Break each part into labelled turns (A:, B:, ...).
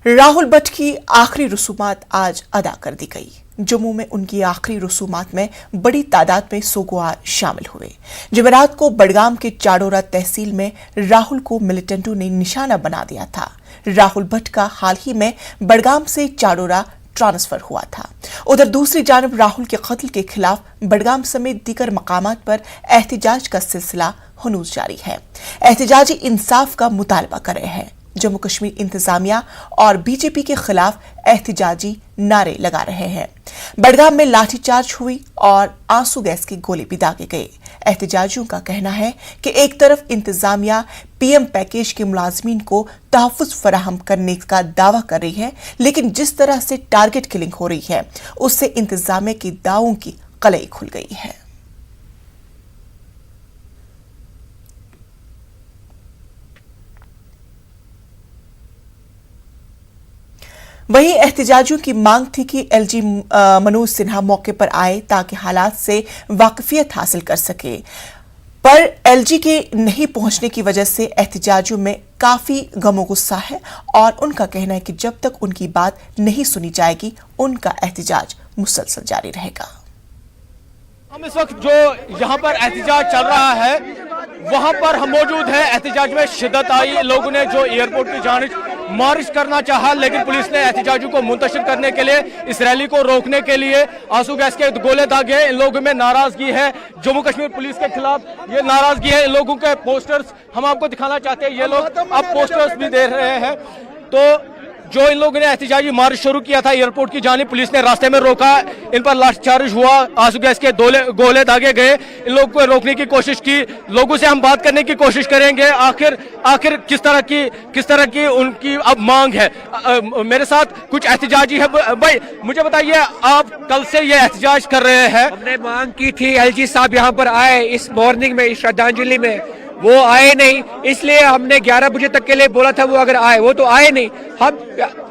A: राहुल भट्ट की आखिरी रसूमात आज अदा कर दी गई। जम्मू में उनकी आखिरी रसूमात में बड़ी तादाद में सोगवार शामिल हुए। जमेरात को बडगाम के चाडोरा तहसील में राहुल को मिलिटेंटों ने निशाना बना दिया था। राहुल भट्ट का हाल ही में बडगाम से चाडोरा ट्रांसफर हुआ था। उधर दूसरी जानब राहुल के कत्ल के खिलाफ बडगाम समेत दीगर मकामात पर एहतजाज का सिलसिला हनूज जारी है। एहतजाजी इंसाफ का मुतालबा कर रहे हैं। जम्मू कश्मीर इंतजामिया और बीजेपी के खिलाफ एहतजाजी नारे लगा रहे हैं। बडगाम में लाठीचार्ज हुई और आंसू गैस के गोले भी दागे गए। एहतजाजियों का कहना है कि एक तरफ इंतजामिया पीएम पैकेज के मुलाजमीन को तहफ्फुज फराहम करने का दावा कर रही है, लेकिन जिस तरह से टारगेट किलिंग हो रही है उससे इंतजामिया के दावों की कलई खुल गई है। वहीं एहतजाजियों की मांग थी कि एलजी मनोज सिन्हा मौके पर आए ताकि हालात से वाकफियत हासिल कर सके, पर एलजी के नहीं पहुंचने की वजह से एहतजाजियों में काफी गमो गुस्सा है और उनका कहना है कि जब तक उनकी बात नहीं सुनी जाएगी उनका एहतजाज मुसलसल जारी रहेगा।
B: हम इस वक्त जो यहाँ पर एहतजाज चल रहा है वहाँ पर हम मौजूद हैं। एहतजाज में शिद्दत आई। लोगों ने जो एयरपोर्ट की जानिब मार्च करना चाहा, लेकिन पुलिस ने एहतजाजियों को मुंतशिर करने के लिए, इस रैली को रोकने के लिए आंसू गैस के गोले दागे। इन लोगों में नाराजगी है जम्मू कश्मीर पुलिस के खिलाफ, ये नाराजगी है। इन लोगों के पोस्टर्स हम आपको दिखाना चाहते हैं। ये लोग अब पोस्टर्स भी दे रहे हैं। तो जो इन लोगों ने एहतजाजी मार्च शुरू किया था एयरपोर्ट की जानिब, पुलिस ने रास्ते में रोका, इन पर लाठीचार्ज हुआ, आंसू गैस के गोले दागे गए। इन लोगों को रोकने की कोशिश की। लोगों से हम बात करने की कोशिश करेंगे आखिर किस तरह की उनकी अब मांग है। मेरे साथ कुछ एहतजाजी है। भाई मुझे बताइए, आप कल से ये एहतजाज कर रहे हैं।
C: हमने मांग की थी एलजी साहब यहाँ पर आए इस मॉर्निंग में, इस श्रद्धांजलि में, वो आए नहीं, इसलिए हमने 11 बजे तक के लिए बोला था वो अगर आए, वो तो आए नहीं। हम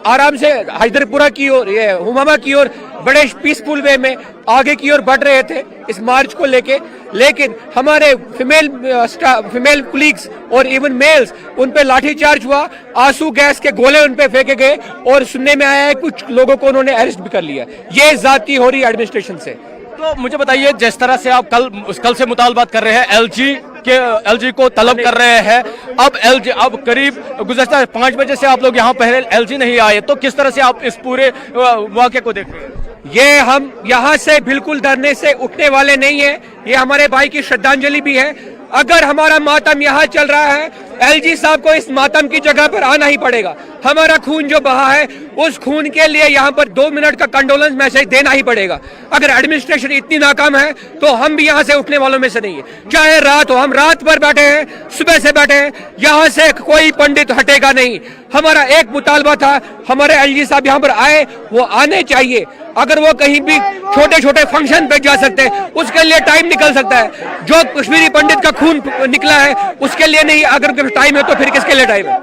C: आराम से हैदरपुरा की ओर, ये हुमामा की ओर बड़े पीसफुल वे में आगे की ओर बढ़ रहे थे इस मार्च को लेके, लेकिन हमारे फीमेल कुलीग्स और इवन मेल्स, उन पे लाठीचार्ज हुआ, आंसू गैस के गोले उन पे फेंके गए और सुनने में आया है कुछ लोगों को उन्होंने अरेस्ट भी कर लिया। ये ज्यादती हो रही है एडमिनिस्ट्रेशन से।
B: तो मुझे बताइए, जिस तरह से आप कल से मुतालबात कर रहे हैं, एलजी को तलब कर रहे हैं, अब करीब गुज़श्ता 5 बजे से आप लोग यहाँ पहले एलजी नहीं आए, तो किस तरह से आप इस पूरे वाक़े को देख रहे हैं?
C: ये हम यहाँ से बिल्कुल धरने से उठने वाले नहीं है। ये हमारे भाई की श्रद्धांजलि भी है। अगर हमारा मातम यहाँ चल रहा है, एलजी साहब को इस मातम की जगह पर आना ही पड़ेगा। हमारा खून जो बहा है उस खून के लिए यहाँ पर 2 मिनट का कंडोलेंस मैसेज देना ही पड़ेगा। अगर एडमिनिस्ट्रेशन इतनी नाकाम है तो हम भी यहाँ से उठने वालों में से नहीं है। चाहे रात हो, हम रात भर बैठे हैं, सुबह से बैठे हैं, यहाँ से कोई पंडित हटेगा नहीं। हमारा एक मुतालबा था, हमारे एलजी साहब यहाँ पर आए, वो आने चाहिए। अगर वो कहीं भी छोटे छोटे फंक्शन पे जा सकते हैं, उसके लिए टाइम निकल सकता है। जो कश्मीरी पंडित का खून निकला है उसके लिए नहीं, अगर टाइम है तो फिर किसके लिए टाइम है?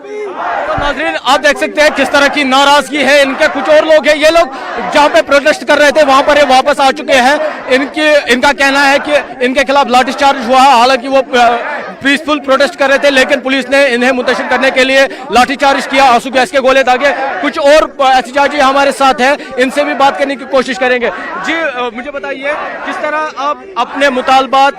B: तो नाज़रीन, आप देख सकते हैं किस तरह की नाराजगी है। इनके कुछ और लोग हैं, ये लोग जहाँ पे प्रोटेस्ट कर रहे थे वहां पर ये वापस आ चुके हैं। इनका कहना है कि इनके खिलाफ लाठीचार्ज हुआ, हालांकि वो पीसफुल प्रोटेस्ट कर रहे थे, लेकिन पुलिस ने इन्हें मुंतशिर करने के लिए लाठीचार्ज किया, आंसू गैस के गोले दागे। कुछ और एहतजाजी हमारे साथ है, इनसे भी बात करने की कोशिश करेंगे। जी मुझे बताइए, किस तरह आप अपने मुतालबात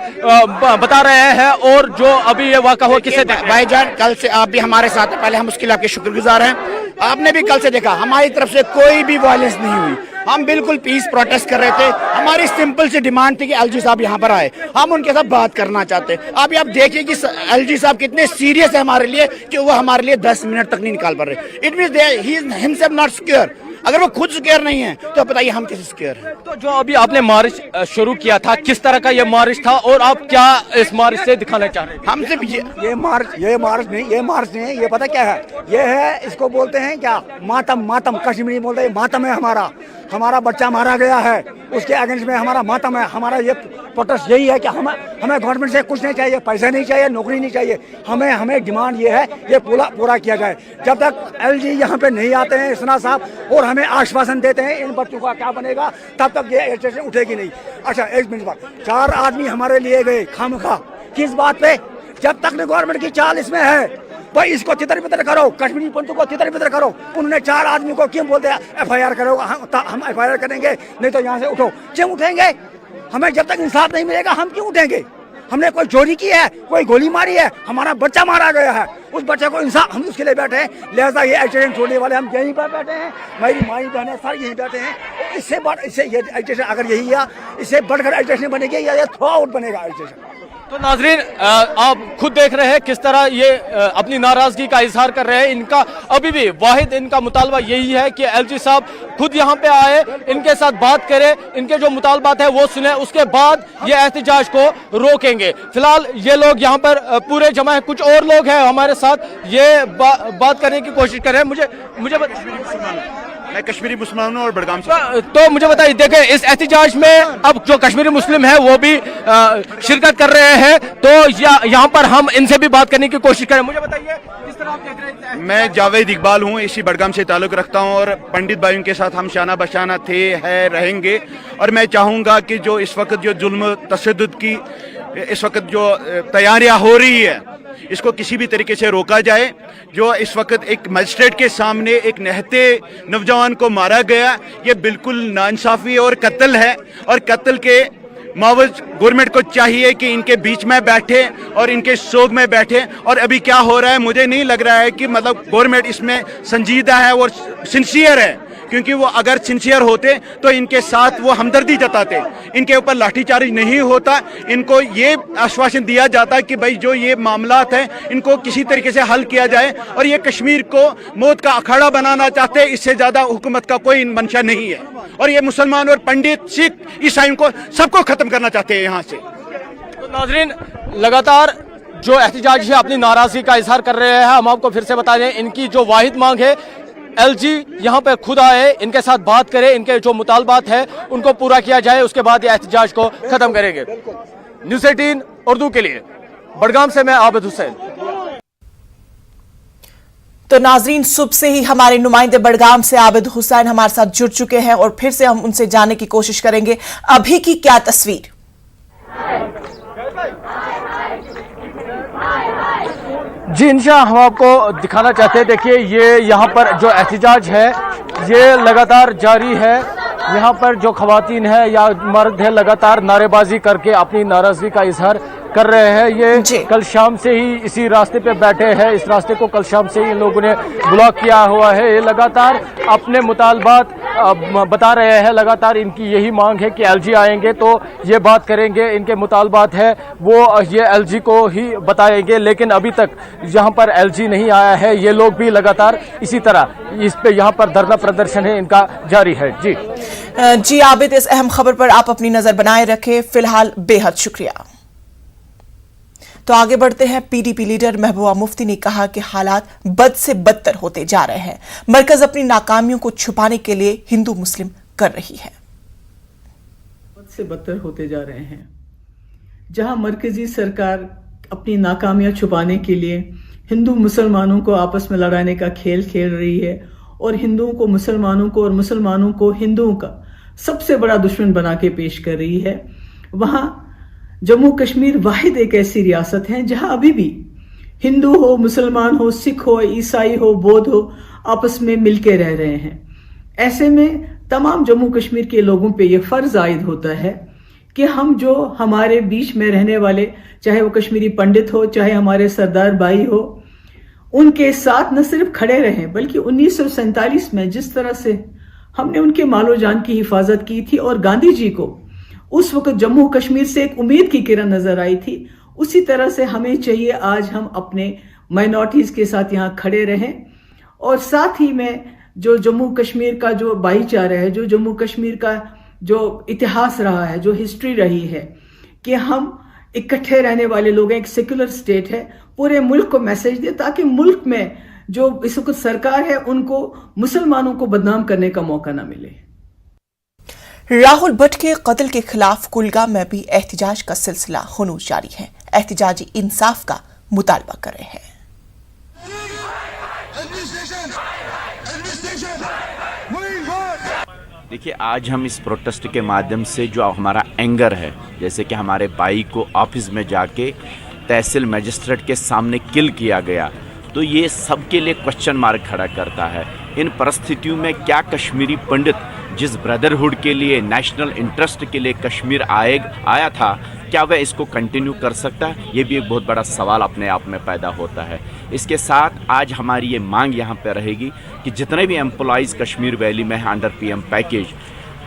B: बता रहे हैं और जो अभी ये वाक़ा हुआ किसे?
D: भाईजान, कल से आप भी हमारे साथ हैं, पहले हम उसके लिए आपके शुक्रगुजार हैं। आपने भी कल से देखा हमारी तरफ से कोई भी वायलेंस नहीं हुई। हम बिल्कुल पीस प्रोटेस्ट कर रहे थे। हमारी सिंपल सी डिमांड थी कि एलजी साहब यहाँ पर आए, हम उनके साथ बात करना चाहते। अभी आप देखिए कि एलजी साहब कितने सीरियस है हमारे लिए कि वो हमारे लिए 10 मिनट तक नहीं निकाल पा रहे। It means he is himself not secure. अगर वो खुद सिक्योर नहीं है तो बताइए हम कैसे सिक्योर हैं?
B: तो जो अभी आपने मार्च शुरू किया था, किस तरह का ये मार्च था और आप क्या इस मार्च से दिखाना चाह रहे हैं?
D: हम सिर्फ
E: ये मार्च नहीं है। ये पता क्या है? ये है, इसको बोलते हैं क्या, मातम कश्मीरी बोलते हैं, मातम है हमारा बच्चा मारा गया है, उसके अगेंस्ट में हमारा मातम है। हमारा ये प्रोटेस्ट यही है कि हमें गवर्नमेंट से कुछ नहीं चाहिए, पैसा नहीं चाहिए, नौकरी नहीं चाहिए। हमें डिमांड ये है, ये पूरा किया जाए। जब तक एलजी यहाँ पे नहीं आते हैं सिन्हा साहब और हमें आश्वासन देते हैं इन बच्चों का क्या बनेगा, तब तक ये स्टेशन उठेगी नहीं। अच्छा, एक मिनट बाद 4 आदमी हमारे लिए गए खामखा, किस बात पे? जब तक गवर्नमेंट की चाल इसमें है भाई इसको तितर बितर करो, कश्मीरी पंतों को तितर बितर करो। उन्होंने 4 आदमी को क्यों बोलते हैं FIR करो, हम FIR करेंगे, नहीं तो यहाँ से उठो। क्यों उठेंगे? हमें जब तक इंसाफ नहीं मिलेगा हम क्यों उठेंगे? हमने कोई चोरी की है, कोई गोली मारी है, हमारा बच्चा मारा गया है, उस बच्चे को इंसाफ, हम उसके लिए बैठे हैं। लिहाजा ये एजिटेशन छोड़ने वाले हम यहीं पर बैठे हैं, मेरी माई बहनें सारे यहीं बैठे हैं। इससे ये एजिटेशन अगर यही है, इससे बढ़कर एजिटेशन बनेगी या ये थ्रो आउट बनेगा एजिटेशन।
B: तो नाजरीन, आप खुद देख रहे हैं किस तरह ये अपनी नाराजगी का इजहार कर रहे हैं। इनका अभी भी वाहिद इनका मुतालबा यही है कि LG साहब खुद यहाँ पे आए, इनके साथ बात करें, इनके जो मुतालबात है वो सुने, उसके बाद ये एहतजाज को रोकेंगे। फिलहाल ये लोग यहाँ पर पूरे जमा है, कुछ और लोग हैं हमारे साथ, ये बात करने की कोशिश कर रहे हैं। मुझे
F: मैं कश्मीरी मुसलमान हूँ और बड़गाम से।
B: तो मुझे बताइए, देखें इस एहतजाज में अब जो कश्मीरी मुस्लिम है वो भी शिरकत कर रहे हैं, तो यहाँ पर हम इनसे भी बात करने की कोशिश करें। मुझे बताइए किस तरह आप देख रहे हैं?
F: मैं जावेद इकबाल हूँ, इसी बड़गाम से ताल्लुक़ रखता हूँ और पंडित भाइयों के साथ हम शाना बशाना थे, है, रहेंगे। और मैं चाहूँगा कि जो इस वक्त जो जुल्म तशद्दुद की इस वक्त जो तैयारियाँ हो रही है, इसको किसी भी तरीके से रोका जाए। जो इस वक्त एक मजिस्ट्रेट के सामने एक नहते नौजवान को मारा गया, ये बिल्कुल नाइंसाफ़ी और कत्ल है। और कत्ल के मावज गवर्नमेंट को चाहिए कि इनके बीच में बैठे और इनके शोक में बैठे। और अभी क्या हो रहा है, मुझे नहीं लग रहा है कि मतलब गवर्नमेंट इसमें संजीदा है और सिंसियर है, क्योंकि वो अगर सिंसियर होते तो इनके साथ वो हमदर्दी जताते, इनके ऊपर लाठीचार्ज नहीं होता। इनको ये आश्वासन दिया जाता कि भाई जो ये मामलात हैं इनको किसी तरीके से हल किया जाए। और ये कश्मीर को मौत का अखाड़ा बनाना चाहते हैं, इससे ज़्यादा हुकूमत का कोई मंशा नहीं है। और ये मुसलमान और पंडित, सिख, ईसाइयों को सबको ख़त्म करना चाहते हैं यहाँ से।
B: तो नाजरीन, लगातार जो एहतजाज है अपनी नाराज़गी का इजहार कर रहे हैं। हम आपको फिर से बता दें, इनकी जो वाहिद मांग है LG यहाँ पे खुद आए, इनके साथ बात करें, इनके जो मुतालबात है उनको पूरा किया जाए, उसके बाद ये एहतजाज को खत्म करेंगे। न्यूज़ 18 उर्दू के लिए बड़गाम से मैं आबिद हुसैन।
A: तो नाजरीन, सुबह से ही हमारे नुमाइंदे बड़गाम से आबिद हुसैन हमारे साथ जुड़ चुके हैं और फिर से हम उनसे जानने की कोशिश करेंगे अभी की क्या तस्वीर।
B: जी इंशा, हम आपको दिखाना चाहते हैं। देखिए ये यहाँ पर जो एहतजाज है ये लगातार जारी है। यहाँ पर जो खवातीन है या मर्द है लगातार नारेबाजी करके अपनी नाराजगी का इजहार कर रहे हैं। ये कल शाम से ही इसी रास्ते पे बैठे हैं, इस रास्ते को कल शाम से ही इन लोगों ने ब्लॉक किया हुआ है। ये लगातार अपने मुतालबात बता रहे हैं, लगातार इनकी यही मांग है कि LG आएंगे तो ये बात करेंगे, इनके मुतालबात है वो ये LG को ही बताएंगे। लेकिन अभी तक यहाँ पर LG नहीं आया है। ये लोग भी लगातार इसी तरह इस पे यहाँ पर धरना प्रदर्शन है इनका जारी है। जी
A: आबिद, इस अहम खबर पर आप अपनी नजर बनाए रखें। फिलहाल बेहद शुक्रिया। तो आगे बढ़ते हैं। PDP लीडर महबूबा मुफ्ती ने कहा कि हालात बद से बदतर होते जा रहे हैं। मरकज अपनी नाकामियों को छुपाने के लिए हिंदू मुस्लिम कर रही है।
G: बद से बदतर होते जा रहे हैं। जहां मरकजी सरकार अपनी नाकामियां छुपाने के लिए हिंदू मुसलमानों को आपस में लड़ाने का खेल खेल रही है और हिंदुओं को मुसलमानों को और मुसलमानों को हिंदुओं का सबसे बड़ा दुश्मन बना के पेश कर रही है, वहां जम्मू कश्मीर वाहिद एक ऐसी रियासत है जहां अभी भी हिंदू हो, मुसलमान हो, सिख हो, ईसाई हो, बौद्ध हो, आपस में मिलके रह रहे हैं। ऐसे में तमाम जम्मू कश्मीर के लोगों पे ये फर्ज आयद होता है कि हम जो हमारे बीच में रहने वाले, चाहे वो कश्मीरी पंडित हो, चाहे हमारे सरदार भाई हो, उनके साथ न सिर्फ खड़े रहें बल्कि 1947 में जिस तरह से हमने उनके मालो जान की हिफाजत की थी और गांधी जी को उस वक्त जम्मू कश्मीर से एक उम्मीद की किरण नजर आई थी, उसी तरह से हमें चाहिए आज हम अपने माइनॉरिटीज के साथ यहाँ खड़े रहें। और साथ ही में जो जम्मू कश्मीर का जो भाईचारा है, जो जम्मू कश्मीर का जो इतिहास रहा है, जो हिस्ट्री रही है कि हम इकट्ठे रहने वाले लोग हैं, एक सेक्युलर स्टेट है, पूरे मुल्क को मैसेज दे ताकि मुल्क में जो इस वक्त सरकार है उनको मुसलमानों को बदनाम करने का मौका ना मिले।
A: राहुल भट्ट के कत्ल के खिलाफ कुलगाम में भी एहतजाज का सिलसिला हुनूस जारी है। एहतजाजी इंसाफ का मुतालबा कर रहे हैं।
H: देखिए, आज हम इस प्रोटेस्ट के माध्यम से जो हमारा एंगर है, जैसे कि हमारे भाई को ऑफिस में जाके तहसील मजिस्ट्रेट के सामने किल किया गया, तो ये सबके लिए क्वेश्चन मार्क खड़ा करता है। इन परिस्थितियों में क्या कश्मीरी पंडित जिस ब्रदरहुड के लिए, नेशनल इंटरेस्ट के लिए कश्मीर आया था, क्या वह इसको कंटिन्यू कर सकता है? ये भी एक बहुत बड़ा सवाल अपने आप में पैदा होता है। इसके साथ आज हमारी ये मांग यहाँ पे रहेगी कि जितने भी एम्प्लॉइज़ कश्मीर वैली में हैं अंडर पीएम पैकेज,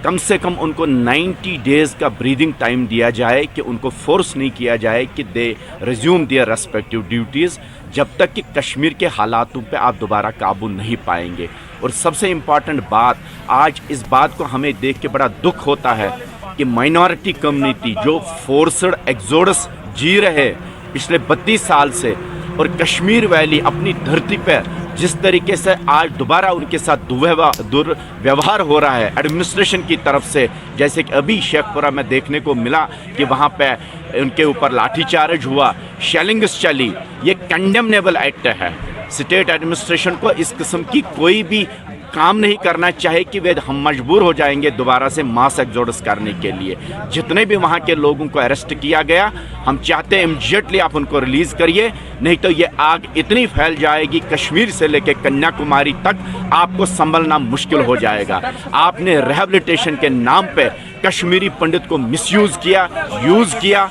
H: कम से कम उनको 90 डेज़ का ब्रीदिंग टाइम दिया जाए, कि उनको फोर्स नहीं किया जाए कि दे रिज्यूम देयर रेस्पेक्टिव ड्यूटीज़, जब तक कि कश्मीर के हालातों पे आप दोबारा काबू नहीं पाएंगे। और सबसे इम्पॉर्टेंट बात, आज इस बात को हमें देख के बड़ा दुख होता है कि माइनॉरिटी कम्युनिटी जो फोर्सड एक्सोडस जी रहे पिछले 32 साल से, और कश्मीर वैली अपनी धरती पर जिस तरीके से आज दोबारा उनके साथ दुर्व्यवहार हो रहा है एडमिनिस्ट्रेशन की तरफ से, जैसे कि अभी शेखपुरा में देखने को मिला कि वहाँ पे उनके ऊपर लाठीचार्ज हुआ, शेलिंग्स चली, ये कंडेमनेबल एक्ट है। स्टेट एडमिनिस्ट्रेशन को इस किस्म की कोई भी काम नहीं करना चाहिए कि वे हम मजबूर हो जाएंगे दोबारा से मास एक्सोडस करने के लिए। जितने भी वहाँ के लोगों को अरेस्ट किया गया, हम चाहते हैं इमीडिएटली आप उनको रिलीज़ करिए, नहीं तो ये आग इतनी फैल जाएगी कश्मीर से लेकर कन्याकुमारी तक, आपको संभलना मुश्किल हो जाएगा। आपने रिहैबिलिटेशन के नाम पे कश्मीरी पंडित को मिसयूज़ किया, यूज़ किया,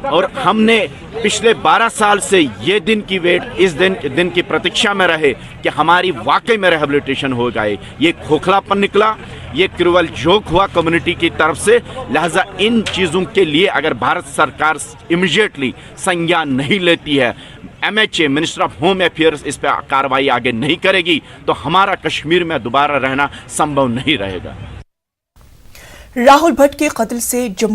H: और हमने पिछले 12 साल से ये दिन की इस दिन की प्रतीक्षा में रहे कि हमारी वाकई में रिहैबिलिटेशन हो जाए। ये खोखलापन निकला, ये क्रूअल जोक हुआ कम्युनिटी की तरफ से। लिहाजा इन चीज़ों के लिए अगर भारत सरकार इमीडिएटली संज्ञान नहीं लेती है, MHA minister of home affairs इस पर कार्रवाई आगे नहीं करेगी, तो हमारा कश्मीर में दोबारा रहना संभव नहीं रहेगा।
A: राहुल भट्ट के कत्ल से जम्मू